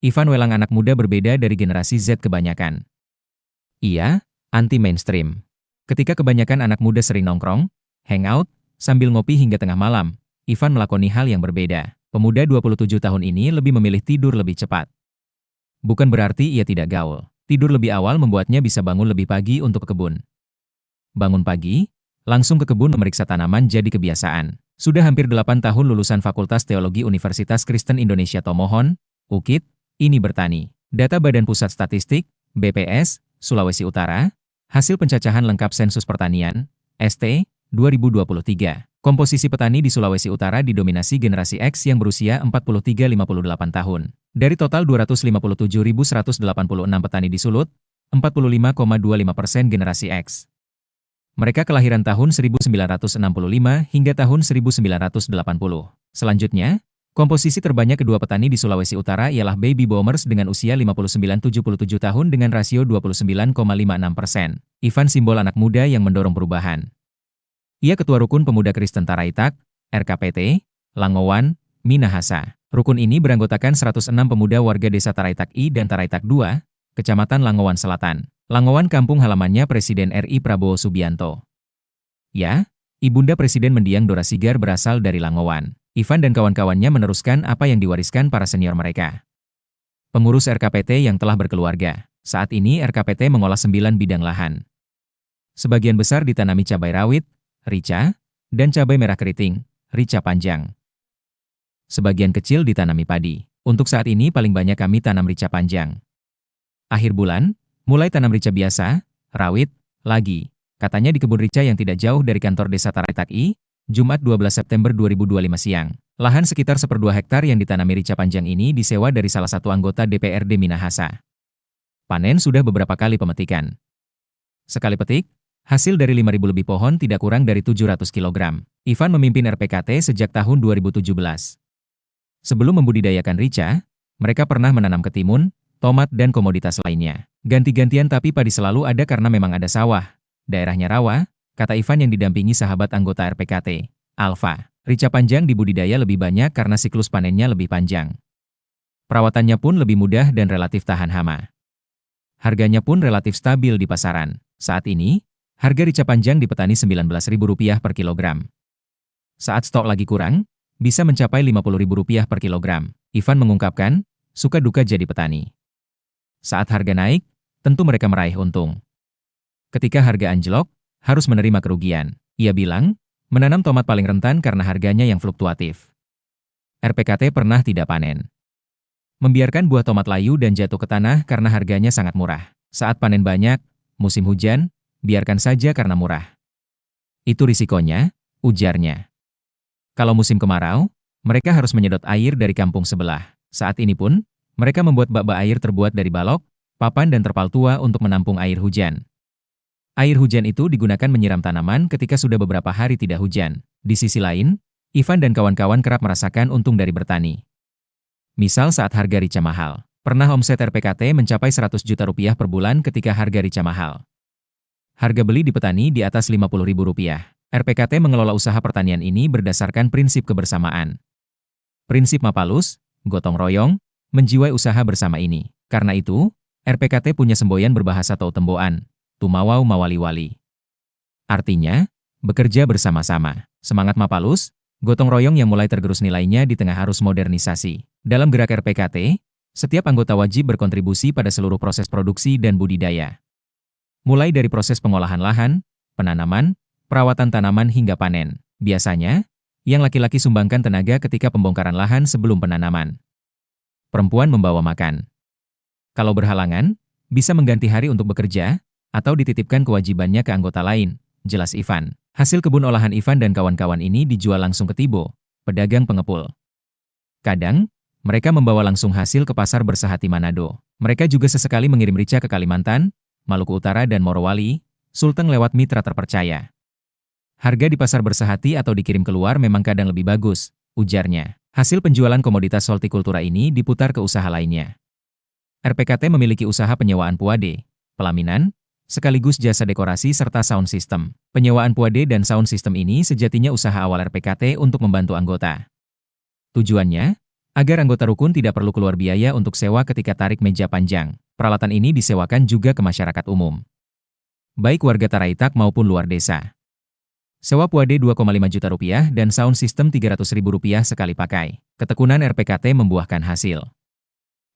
Ivan Welang anak muda berbeda dari generasi Z kebanyakan. Ia anti-mainstream. Ketika kebanyakan anak muda sering nongkrong, hangout, sambil ngopi hingga tengah malam, Ivan melakoni hal yang berbeda. Pemuda 27 tahun ini lebih memilih tidur lebih cepat. Bukan berarti ia tidak gaul. Tidur lebih awal membuatnya bisa bangun lebih pagi untuk ke kebun. Bangun pagi, langsung ke kebun memeriksa tanaman jadi kebiasaan. Sudah hampir 8 tahun lulusan Fakultas Teologi Universitas Kristen Indonesia Tomohon, UKIT, ini bertani. Data Badan Pusat Statistik, BPS, Sulawesi Utara, hasil pencacahan lengkap Sensus Pertanian, ST, 2023. Komposisi petani di Sulawesi Utara didominasi generasi X yang berusia 43-58 tahun. Dari total 257.186 petani di Sulut, 45,25% generasi X. Mereka kelahiran tahun 1965 hingga tahun 1980. Selanjutnya, komposisi terbanyak kedua petani di Sulawesi Utara ialah baby boomers dengan usia 59-77 tahun dengan rasio 29,56%. Ivan simbol anak muda yang mendorong perubahan. Ia Ketua Rukun Pemuda Kristen Taraitak, RKPT, Langowan, Minahasa. Rukun ini beranggotakan 106 pemuda warga desa Taraitak I dan Taraitak II, Kecamatan Langowan Selatan. Langowan kampung halamannya Presiden RI Prabowo Subianto. Ya, Ibunda Presiden mendiang Dora Sigar berasal dari Langowan. Ivan dan kawan-kawannya meneruskan apa yang diwariskan para senior mereka. Pengurus RKPT yang telah berkeluarga. Saat ini RKPT mengolah 9 bidang lahan. Sebagian besar ditanami cabai rawit, rica, dan cabai merah keriting, rica panjang. Sebagian kecil ditanami padi. Untuk saat ini paling banyak kami tanam rica panjang. Akhir bulan, mulai tanam rica biasa, rawit, lagi. Katanya di kebun rica yang tidak jauh dari kantor desa Taraitak I, Jumat 12 September 2025 siang. Lahan sekitar 1/2 hektar yang ditanami rica panjang ini disewa dari salah satu anggota DPRD Minahasa. Panen sudah beberapa kali pemetikan. Sekali petik, hasil dari 5.000 lebih pohon tidak kurang dari 700 kg. Ivan memimpin RPKT sejak tahun 2017. Sebelum membudidayakan rica, mereka pernah menanam ketimun, tomat dan komoditas lainnya. Ganti-gantian tapi padi selalu ada karena memang ada sawah. Daerahnya rawa, kata Ivan yang didampingi sahabat anggota RPKT, Alfa. Rica panjang dibudidaya lebih banyak karena siklus panennya lebih panjang. Perawatannya pun lebih mudah dan relatif tahan hama. Harganya pun relatif stabil di pasaran. Saat ini, harga rica panjang di petani Rp19.000 per kilogram. Saat stok lagi kurang, bisa mencapai Rp50.000 per kilogram. Ivan mengungkapkan, suka duka jadi petani. Saat harga naik, tentu mereka meraih untung. Ketika harga anjlok, harus menerima kerugian. Ia bilang, menanam tomat paling rentan karena harganya yang fluktuatif. RPKT pernah tidak panen. Membiarkan buah tomat layu dan jatuh ke tanah karena harganya sangat murah. Saat panen banyak, musim hujan, biarkan saja karena murah. Itu risikonya, ujarnya. Kalau musim kemarau, mereka harus menyedot air dari kampung sebelah. Saat ini pun, mereka membuat bak-bak air terbuat dari balok, papan dan terpal tua untuk menampung air hujan. Air hujan itu digunakan menyiram tanaman ketika sudah beberapa hari tidak hujan. Di sisi lain, Ivan dan kawan-kawan kerap merasakan untung dari bertani. Misal saat harga rica mahal. Pernah omset RPKT mencapai Rp100 juta per bulan ketika harga rica mahal. Harga beli di petani di atas Rp50.000. RPKT mengelola usaha pertanian ini berdasarkan prinsip kebersamaan. Prinsip Mapalus, gotong royong, menjiwai usaha bersama ini. Karena itu, RPKT punya semboyan berbahasa Tautemboan, Tumawau Mawali-wali. Artinya, bekerja bersama-sama. Semangat Mapalus, gotong royong yang mulai tergerus nilainya di tengah arus modernisasi. Dalam gerak RPKT, setiap anggota wajib berkontribusi pada seluruh proses produksi dan budidaya. Mulai dari proses pengolahan lahan, penanaman, perawatan tanaman hingga panen. Biasanya, yang laki-laki sumbangkan tenaga ketika pembongkaran lahan sebelum penanaman. Perempuan membawa makan. Kalau berhalangan, bisa mengganti hari untuk bekerja, atau dititipkan kewajibannya ke anggota lain, jelas Ivan. Hasil kebun olahan Ivan dan kawan-kawan ini dijual langsung ke Tibo, pedagang pengepul. Kadang, mereka membawa langsung hasil ke pasar Bersahati Manado. Mereka juga sesekali mengirim rica ke Kalimantan, Maluku Utara dan Morowali, Sulteng lewat mitra terpercaya. Harga di pasar Bersahati atau dikirim keluar memang kadang lebih bagus, ujarnya. Hasil penjualan komoditas hortikultura ini diputar ke usaha lainnya. RPKT memiliki usaha penyewaan puade, pelaminan, sekaligus jasa dekorasi serta sound system. Penyewaan puade dan sound system ini sejatinya usaha awal RPKT untuk membantu anggota. Tujuannya, Agar anggota rukun tidak perlu keluar biaya untuk sewa ketika tarik meja panjang, peralatan ini disewakan juga ke masyarakat umum, baik warga Taraitak maupun luar desa. Sewa puade Rp2,5 juta dan sound system Rp300.000 sekali pakai. Ketekunan RPKT membuahkan hasil.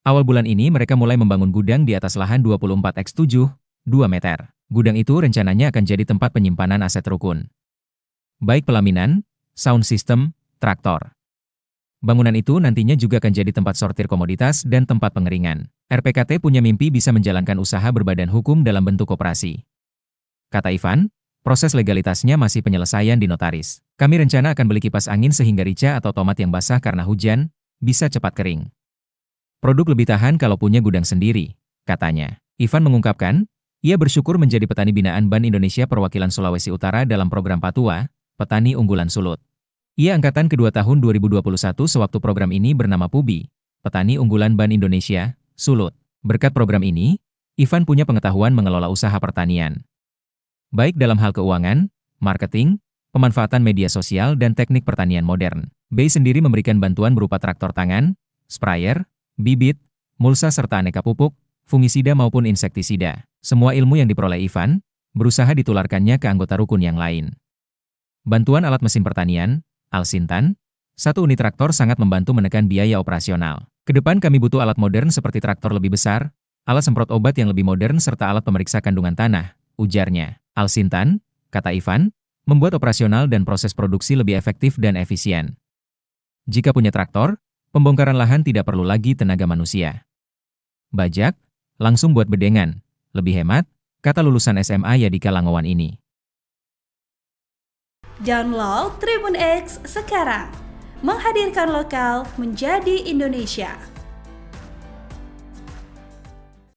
Awal bulan ini mereka mulai membangun gudang di atas lahan 24x7, 2 meter. Gudang itu rencananya akan jadi tempat penyimpanan aset rukun, baik pelaminan, sound system, traktor. Bangunan itu nantinya juga akan jadi tempat sortir komoditas dan tempat pengeringan. RPKT punya mimpi bisa menjalankan usaha berbadan hukum dalam bentuk koperasi. Kata Ivan, proses legalitasnya masih penyelesaian di notaris. Kami rencana akan beli kipas angin sehingga rica atau tomat yang basah karena hujan bisa cepat kering. Produk lebih tahan kalau punya gudang sendiri, katanya. Ivan mengungkapkan, ia bersyukur menjadi petani binaan Ban Indonesia Perwakilan Sulawesi Utara dalam program Patua, Petani Unggulan Sulut. Ia angkatan kedua tahun 2021 sewaktu program ini bernama PUBI, Petani Unggulan Ban Indonesia, Sulut. Berkat program ini, Ivan punya pengetahuan mengelola usaha pertanian, baik dalam hal keuangan, marketing, pemanfaatan media sosial dan teknik pertanian modern. BI sendiri memberikan bantuan berupa traktor tangan, sprayer, bibit, mulsa serta aneka pupuk, fungisida maupun insektisida. Semua ilmu yang diperoleh Ivan, berusaha ditularkannya ke anggota rukun yang lain. Bantuan alat mesin pertanian, Alsintan, 1 unit traktor sangat membantu menekan biaya operasional. Kedepan kami butuh alat modern seperti traktor lebih besar, alat semprot obat yang lebih modern serta alat pemeriksa kandungan tanah, ujarnya. Alsintan, kata Ivan, membuat operasional dan proses produksi lebih efektif dan efisien. Jika punya traktor, pembongkaran lahan tidak perlu lagi tenaga manusia. Bajak, langsung buat bedengan. Lebih hemat, kata lulusan SMA Yadika Langowan ini. Download Tribun X sekarang, menghadirkan lokal menjadi Indonesia.